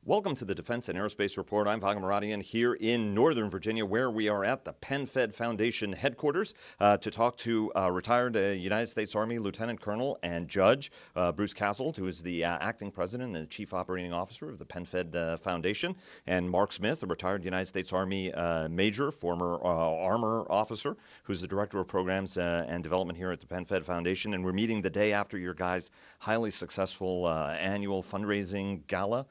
Welcome to the Defense and Aerospace Report. I'm Vago Muradian here in Northern Virginia, where we are at the PenFed Foundation headquarters to talk to retired United States Army Lieutenant Colonel and Judge Bruce Kasold, who is the acting president and Chief Operating Officer of the PenFed Foundation, and Mark Smith, a retired United States Army Major, former armor officer, who's the Director of Programs and Development here at the PenFed Foundation. And we're meeting the day after your guys' highly successful annual fundraising gala.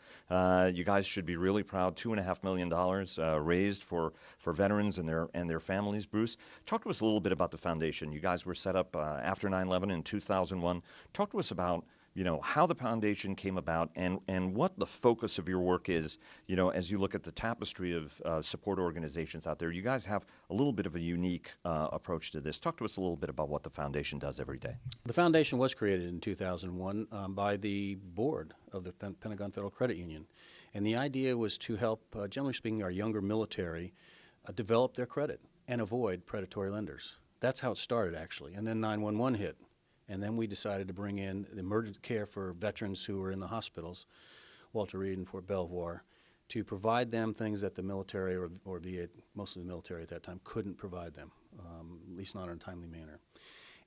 You guys should be really proud. $2.5 million raised for veterans and their families. Bruce, talk to us a little bit about the foundation. You guys were set up after 9/11 in 2001. Talk to us about how the foundation came about and what the focus of your work is. As you look at the tapestry of support organizations out there, you guys have a little bit of a unique approach to this. Talk to us a little bit about what the foundation does every day. The foundation was created in 2001 by the board of the Pentagon Federal Credit Union. And the idea was to help, generally speaking, our younger military develop their credit and avoid predatory lenders. That's how it started, actually. And then 9/11 hit. And then we decided to bring in the emergent care for veterans who were in the hospitals, Walter Reed and Fort Belvoir, to provide them things that the military or VA, most of the military at that time, couldn't provide them, at least not in a timely manner.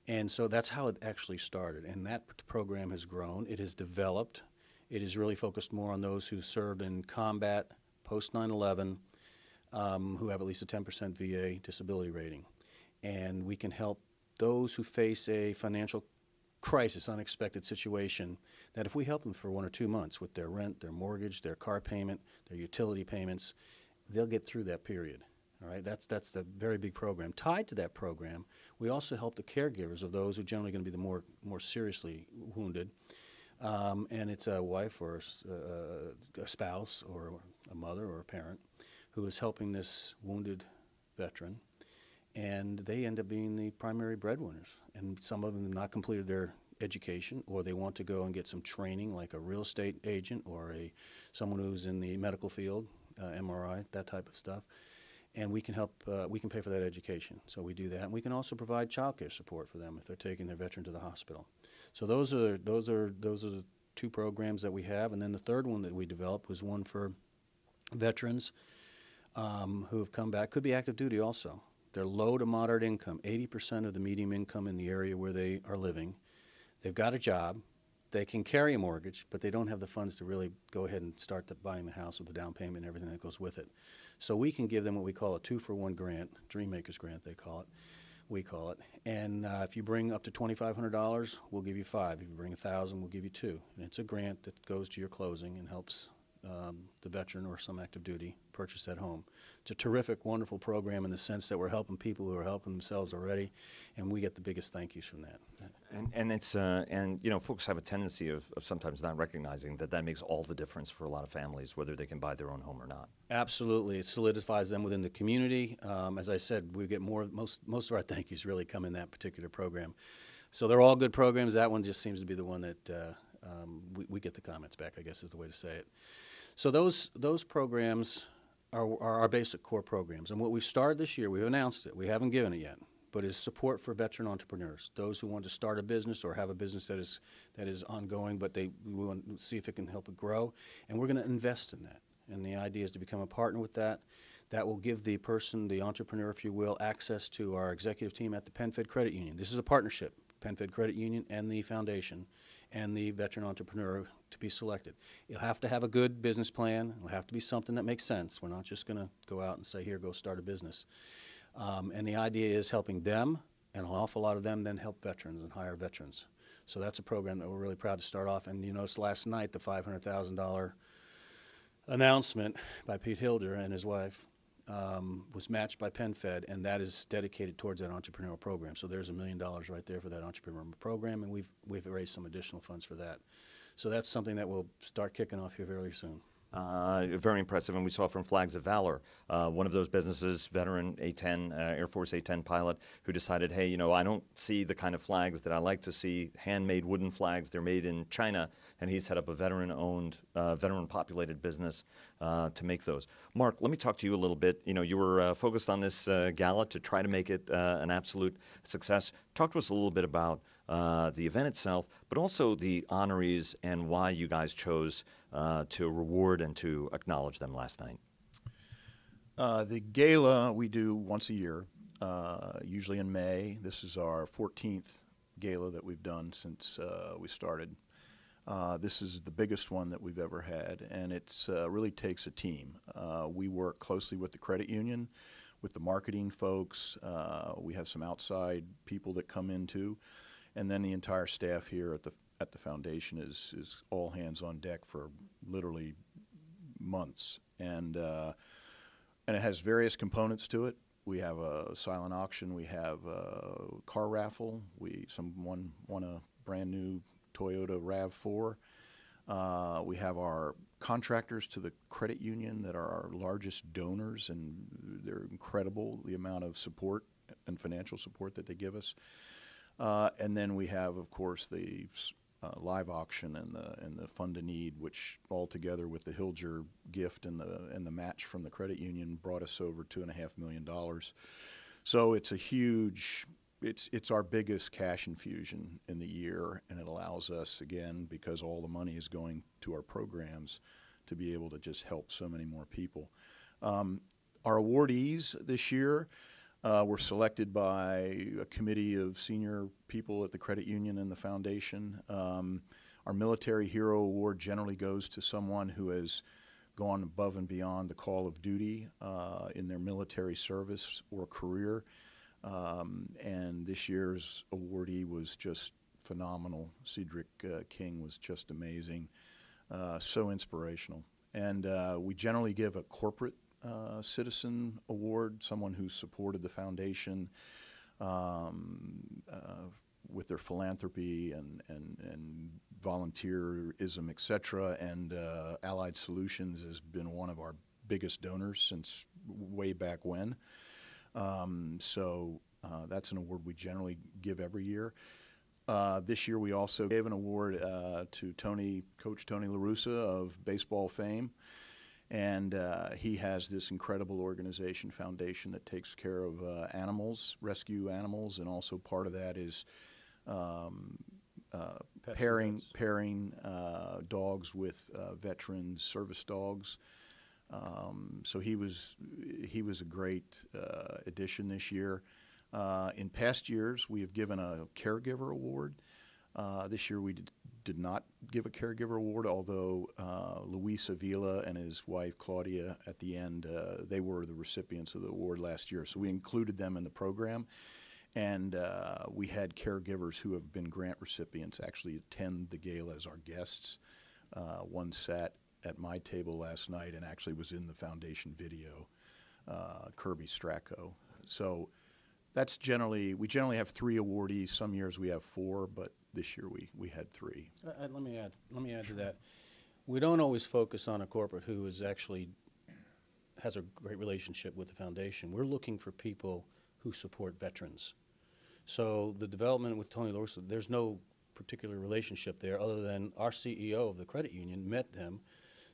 And so that's how it actually started. And that program has grown. It has developed. It is really focused more on those who served in combat post-9/11, who have at least a 10% VA disability rating. And we can help those who face a financial crisis, unexpected situation, that if we help them for 1 or 2 months with their rent, their mortgage, their car payment, their utility payments, they'll get through that period. All right, that's a very big program. Tied to that program, we also help the caregivers of those who are generally going to be the more seriously wounded. And it's a wife or a spouse or a mother or a parent who is helping this wounded veteran, and they end up being the primary breadwinners. And some of them have not completed their education, or they want to go and get some training like a real estate agent or someone who's in the medical field, MRI, that type of stuff. And we can help, we can pay for that education. So we do that. And we can also provide child care support for them if they're taking their veteran to the hospital. So those are the two programs that we have. And then the third one that we developed was one for veterans who have come back. Could be active duty also. They're low to moderate income, 80% of the median income in the area where they are living. They've got a job. They can carry a mortgage, but they don't have the funds to really go ahead and start buying the house with the down payment and everything that goes with it. So we can give them what we call a 2-for-1 grant, Dreammakers grant they call it, we call it. And if you bring up to $2,500, we'll give you 5. If you bring 1,000, we'll give you 2. And it's a grant that goes to your closing and helps the veteran or some active duty purchase that home. It's a terrific, wonderful program in the sense that we're helping people who are helping themselves already, and we get the biggest thank yous from that. And it's folks have a tendency of sometimes not recognizing that makes all the difference for a lot of families, whether they can buy their own home or not. Absolutely, it solidifies them within the community. As I said, we get most of our thank yous really come in that particular program. So they're all good programs. That one just seems to be the one that we get the comments back, I guess is the way to say it. So those programs are our basic core programs. And what we've started this year, we've announced it, we haven't given it yet, but is support for veteran entrepreneurs, those who want to start a business or have a business that is ongoing, but we want to see if it can help it grow. And we're going to invest in that. And the idea is to become a partner with that. That will give the person, the entrepreneur, if you will, access to our executive team at the PenFed Credit Union. This is a partnership, PenFed Credit Union and the foundation and the veteran entrepreneur to be selected. You'll have to have a good business plan. It'll have to be something that makes sense. We're not just going to go out and say, here, go start a business. And the idea is helping them, and an awful lot of them then help veterans and hire veterans. So that's a program that we're really proud to start off. And you notice last night the $500,000 announcement by Pete Hilder and his wife was matched by PenFed, and that is dedicated towards that entrepreneurial program. So there's $1 million right there for that entrepreneurial program, and we've raised some additional funds for that. So that's something that will start kicking off here very soon. Very impressive, and we saw from Flags of Valor, one of those businesses, veteran A-10, Air Force A-10 pilot, who decided, hey, I don't see the kind of flags that I like to see, handmade wooden flags. They're made in China, and he set up a veteran-owned, veteran-populated business to make those. Mark, let me talk to you a little bit. You were focused on this gala to try to make it an absolute success. Talk to us a little bit about the event itself, but also the honorees and why you guys chose to reward and to acknowledge them last night. The gala we do once a year, usually in May. This is our 14th gala that we've done since we started. This is the biggest one that we've ever had, and it's really takes a team. We work closely with the credit union, with the marketing folks. We have some outside people that come in too, and then the entire staff here at the foundation is all hands on deck for literally months, and it has various components to it. We have a silent auction. We have a car raffle. Someone won a brand new Toyota RAV4. We have our contractors to the credit union that are our largest donors, and they're incredible, the amount of support and financial support that they give us. And then we have, of course, the live auction and the fund to need, which all together with the Hilger gift and the match from the credit union brought us over $2.5 million. So it's a huge. It's our biggest cash infusion in the year, and it allows us, again, because all the money is going to our programs, to be able to just help so many more people. Our awardees this year were selected by a committee of senior people at the credit union and the foundation. Our Military Hero Award generally goes to someone who has gone above and beyond the call of duty in their military service or career. And this year's awardee was just phenomenal. Cedric King was just amazing, so inspirational. And we generally give a corporate citizen award, someone who supported the foundation with their philanthropy and volunteerism, et cetera. And Allied Solutions has been one of our biggest donors since way back when. So that's an award we generally give every year. This year we also gave an award to Coach Tony La Russa of baseball fame. And he has this incredible organization, foundation, that takes care of animals, rescue animals, and also part of that is pairing dogs with veterans, service dogs. So he was a great addition this year. In past years, we have given a Caregiver Award. This year we did not give a Caregiver Award, although Luis Avila and his wife Claudia at the end, they were the recipients of the award last year. So we included them in the program. And we had caregivers who have been grant recipients actually attend the gala as our guests. One sat at my table last night and actually was in the foundation video, Kirby Stracco. So that's we generally have 3 awardees. Some years we have 4, but this year we had 3. Let me add to that. We don't always focus on a corporate who has a great relationship with the foundation. We're looking for people who support veterans. So the development with Tony La Russa, there's no particular relationship there other than our CEO of the credit union met them,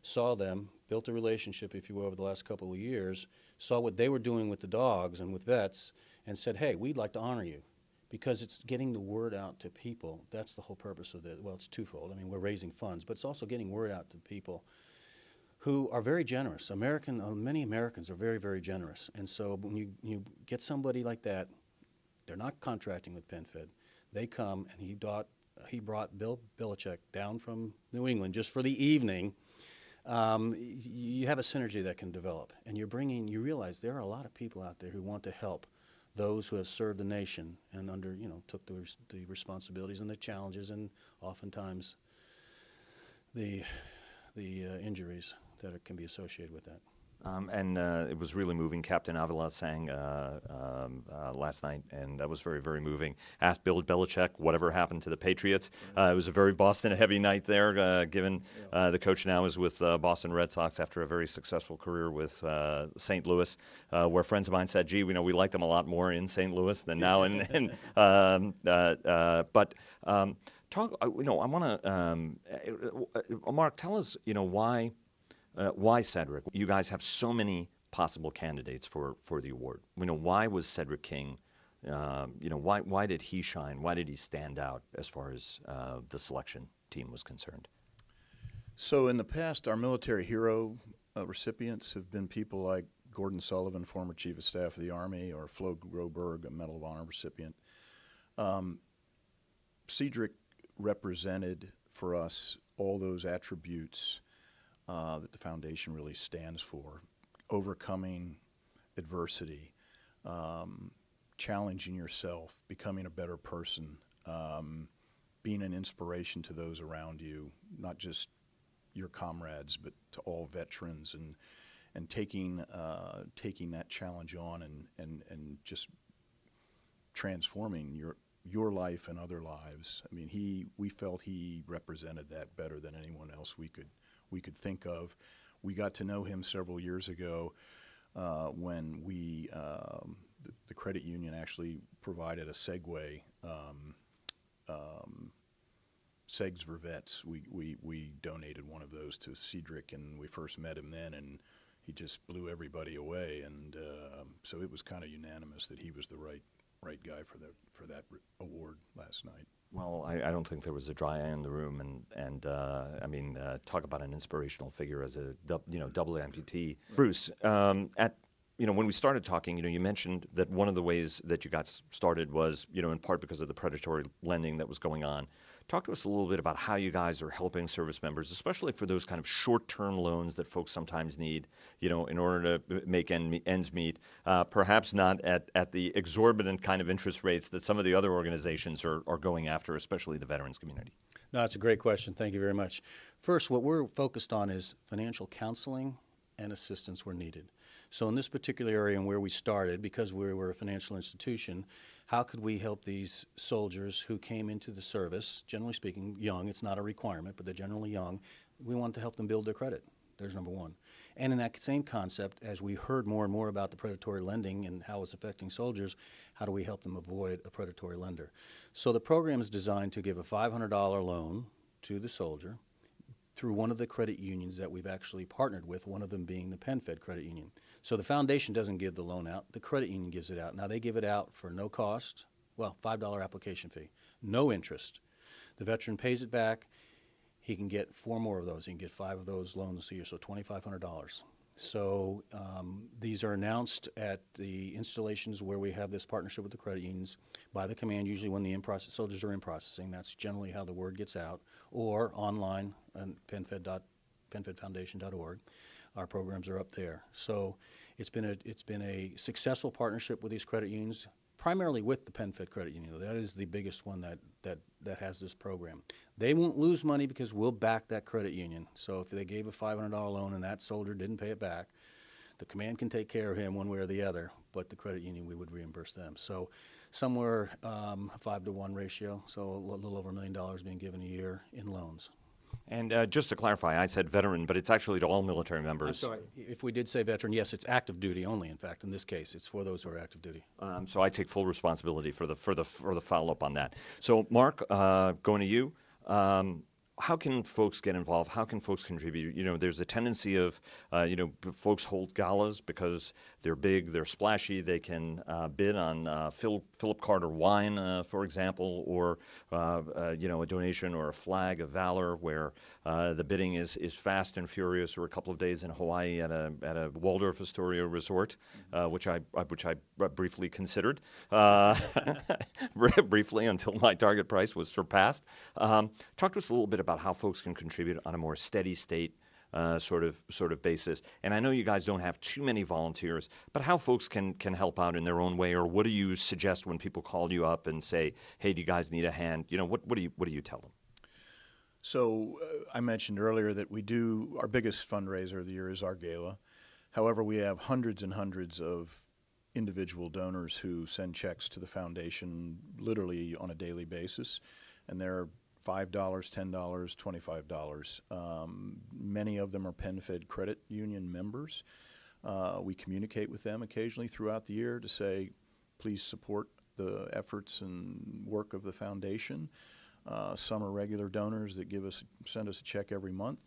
saw them, built a relationship, if you will, over the last couple of years, saw what they were doing with the dogs and with vets, and said, hey, we'd like to honor you, because it's getting the word out to people. That's the whole purpose of it. Well, it's twofold. I mean, we're raising funds, but it's also getting word out to people who are very generous. Many Americans are very, very generous. And so when you get somebody like that, they're not contracting with PenFed. They come, and he brought Bill Belichick down from New England just for the evening. You have a synergy that can develop, and you realize there are a lot of people out there who want to help those who have served the nation and took the responsibilities and the challenges and oftentimes the injuries that can be associated with that. And it was really moving. Captain Avila sang last night, and that was very, very moving. Asked Bill Belichick whatever happened to the Patriots. It was a very Boston-heavy night there, given the coach now is with Boston Red Sox after a very successful career with St. Louis, where friends of mine said, gee, we like them a lot more in St. Louis than now. But talk, I want to, Mark, tell us, why Cedric? You guys have so many possible candidates for the award. Why was Cedric King Why did he shine? Why did he stand out as far as the selection team was concerned? So in the past, our military hero recipients have been people like Gordon Sullivan, former Chief of Staff of the Army, or Flo Groberg, a Medal of Honor recipient. Cedric represented for us all those attributes that the foundation really stands for: overcoming adversity, challenging yourself, becoming a better person, being an inspiration to those around you, not just your comrades, but to all veterans, and taking that challenge on and just transforming your life and other lives. I mean, we felt he represented that better than anyone else we could think of. We got to know him several years ago when the credit union actually provided a Segway, Segs for Vets. We donated one of those to Cedric, and we first met him then, and he just blew everybody away. And so it was kind of unanimous that he was the right guy for that award last night. Well, I don't think there was a dry eye in the room, and I mean, talk about an inspirational figure as a double amputee. Bruce, when we started talking, you mentioned that one of the ways that you got started was, in part because of the predatory lending that was going on. Talk to us a little bit about how you guys are helping service members, especially for those kind of short-term loans that folks sometimes need, in order to make ends meet. Perhaps not at the exorbitant kind of interest rates that some of the other organizations are going after, especially the veterans community. No, that's a great question. Thank you very much. First, what we're focused on is financial counseling and assistance where needed. So in this particular area and where we started, because we were a financial institution, how could we help these soldiers who came into the service, generally speaking, young? It's not a requirement, but they're generally young. We want to help them build their credit. There's number one. And in that same concept, as we heard more and more about the predatory lending and how it's affecting soldiers, how do we help them avoid a predatory lender? So the program is designed to give a $500 loan to the soldier through one of the credit unions that we've actually partnered with, one of them being the PenFed Credit Union. So the foundation doesn't give the loan out, the credit union gives it out. Now they give it out for no cost, well, $5 application fee, no interest. The veteran pays it back, he can get 4 more of those, he can get 5 of those loans a year, so $2,500. So these are announced at the installations where we have this partnership with the credit unions by the command, usually when the soldiers are in processing. That's generally how the word gets out, or online on PenFedFoundation.org. Our programs are up there. So it's been a successful partnership with these credit unions, primarily with the PenFed Credit Union. That is the biggest one that has this program. They won't lose money because we'll back that credit union. So if they gave a $500 loan and that soldier didn't pay it back, the command can take care of him one way or the other, but the credit union, we would reimburse them. So somewhere 5-to-1 ratio, so a little over $1 million being given a year in loans. And just to clarify, I said veteran, but it's actually to all military members. I'm sorry, if we did say veteran, yes, it's active duty only. In fact, in this case, it's for those who are active duty. So I take full responsibility for the follow-up on that. So Mark, going to you. How can folks get involved? How can folks contribute? There's a tendency of, folks hold galas because they're big, they're splashy. They can bid on Philip Carter wine, for example, or a donation or a flag of valor, where the bidding is fast and furious, or a couple of days in Hawaii at a Waldorf Astoria resort, which I briefly considered, briefly until my target price was surpassed. Talk to us a little bit about how folks can contribute on a more steady state sort of basis. And I know you guys don't have too many volunteers, but how folks can help out in their own way, or what do you suggest when people call you up and say, "Hey, do you guys need a hand?" What do you tell them? So I mentioned earlier that our biggest fundraiser of the year is our gala. However, we have hundreds and hundreds of individual donors who send checks to the foundation literally on a daily basis, and they're $5, $10, $25. Many of them are PenFed Credit Union members. We communicate with them occasionally throughout the year to say, please support the efforts and work of the foundation. Some are regular donors that send us a check every month,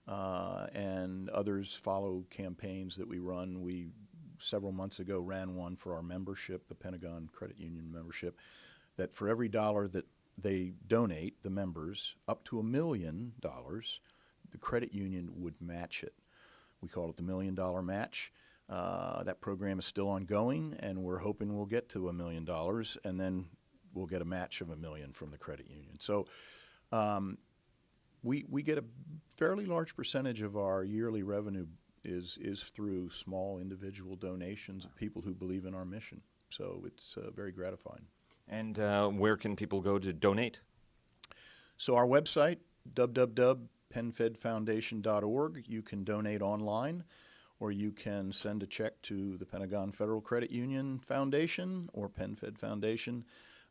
and others follow campaigns that we run. We several months ago ran one for our membership, the Pentagon Credit Union membership, that for every dollar that they donate, the members, up to $1 million, the credit union would match it. We call it the $1 million match. That program is still ongoing, and we're hoping we'll get to $1 million, and then we'll get a match of $1 million from the credit union. So we get a fairly large percentage of our yearly revenue is through small individual donations of people who believe in our mission. So it's very gratifying. And where can people go to donate? So our website, www.penfedfoundation.org, you can donate online, or you can send a check to the Pentagon Federal Credit Union Foundation or PenFed Foundation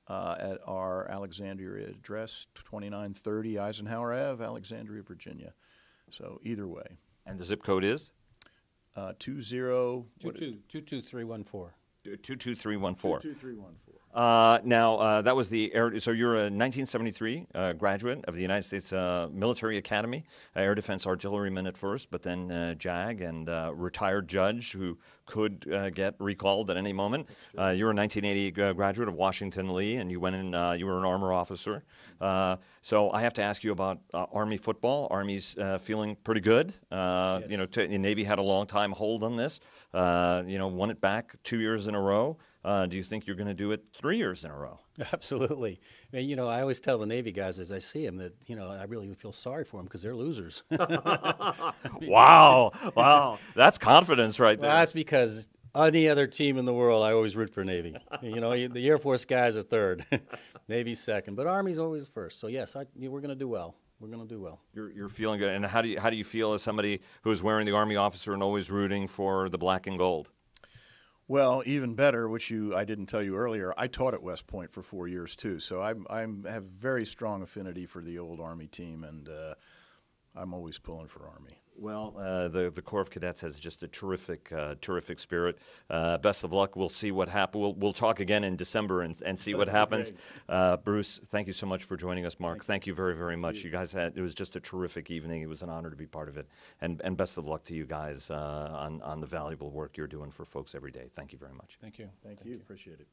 at our Alexandria address, 2930 Eisenhower Ave, Alexandria, Virginia. So either way. And the zip code is? 22314. 22314. 22314. Now, that was so you're a 1973 graduate of the United States Military Academy, Air Defense Artilleryman at first, but then JAG, and retired judge who could get recalled at any moment. You were a 1980 graduate of Washington Lee, and you went in, you were an armor officer. So I have to ask you about Army football. Army's feeling pretty good. Yes. You know, the Navy had a long time hold on this. You know, won it back 2 years in a row. Do you think you're going to do it 3 years in a row? Absolutely. I mean, you know, I always tell the Navy guys as I see them that, you know, I really feel sorry for them because they're losers. Wow. Wow. That's confidence right there. Well, that's because any other team in the world, I always root for Navy. You know, the Air Force guys are third, Navy's second, but Army's always first. So, yes, we're going to do well. We're going to do well. You're feeling good. And how do you feel as somebody who's wearing the Army officer and always rooting for the black and gold? Well, even better, which I didn't tell you earlier, I taught at West Point for 4 years too, so I have very strong affinity for the old Army team, and I'm always pulling for Army. Well, the Corps of Cadets has just a terrific spirit. Best of luck. We'll see what happens. We'll talk again in December and see what happens. Bruce, thank you so much for joining us. Mark, thank you very, very much. You guys it was just a terrific evening. It was an honor to be part of it. And best of luck to you guys on the valuable work you're doing for folks every day. Thank you very much. Thank you. Thank you. Appreciate it.